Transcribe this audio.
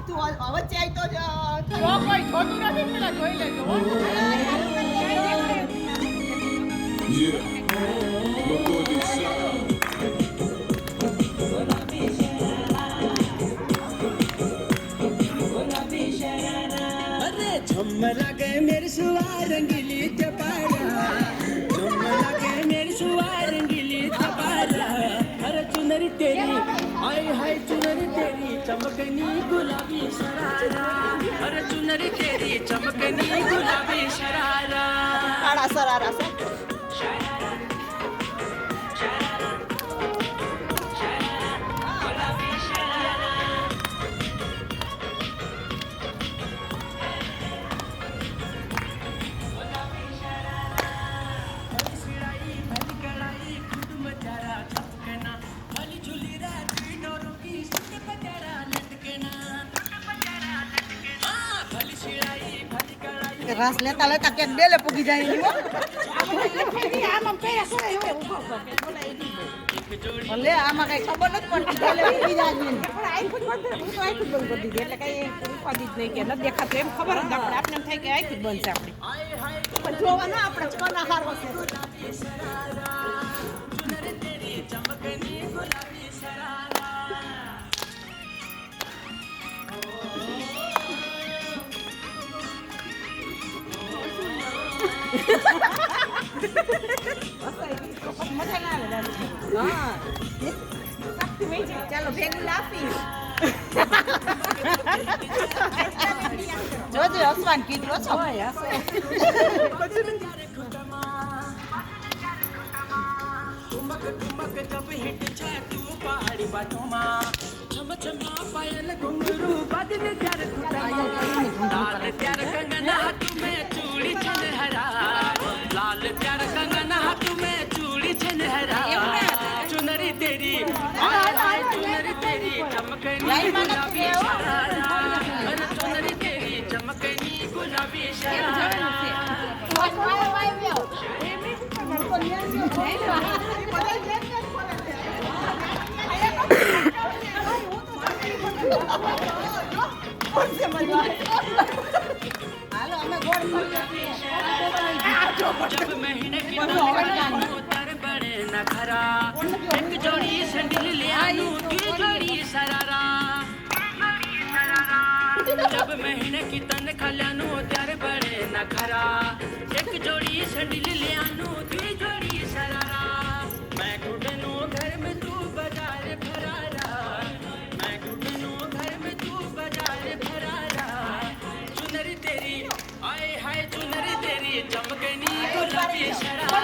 તું વચ્ચે આવી તો જો કોઈ જોતું નથી પેલા જોઈ લેજો झुम्मला गए मेरी सुवार रंगीली चपारा झुम्मला गए मेरी सुवार रंगीली चपारा अरे चुनरी तेरी हाय हाय चुनरी तेरी चमकनी गुलाबी शरारा अरे चुनरी तेरी चमकनी गुलाबी शरारा સરારા છે રસ લેતા લેતા કેક ડેલે પૂગી જાય એની લે આમાં કઈ ખબર નથી પડતી ડેલે પૂગી જાય એની પણ આઈફોન બંધ હું તો આઈફોન બંધ કરી દીધી એટલે કઈ ઉપાધિ જ નહીં કે ન દેખાતું એમ ખબર જ આપણે આપને એમ થાય કે આઈફોન બંધ છે આપણે પણ જોવા ના આપણે કોના હારો છે મજા ના આવે ચાલો ભેગું લાપી જોજો હસવાન કીધું છો ठुमक जब हिट छे तू पहाड़ी बाटों में छम छमा पायल घुंघरू बदन प्यार लाल प्यार कंगना हाथ में चूड़ी छन हरा लाल प्यार कंगना हाथ में चूड़ी छन हरा चुनरी तेरी हाय हाय चुनरी तेरी चमकनी गुलाबी शरारा अरे चुनरी तेरी चमकनी गुलाबी शरारा जब महीने की उतर बड़े नखरा एक जोड़ी सैंडल ले आलू की जोड़ी सरारा जब महीने की तनख्वाह लानू उतर बड़े नखरा एक जोड़ी सैंडल ले आलू की जोड़ी सरारा मैं घुटनों घर में तू बाजार फरारा मैं घुटनों घर में तू बाजार फरारा चुनरी तेरी आए हाय चुनरी तेरी चमकनी गुलाबी शरारा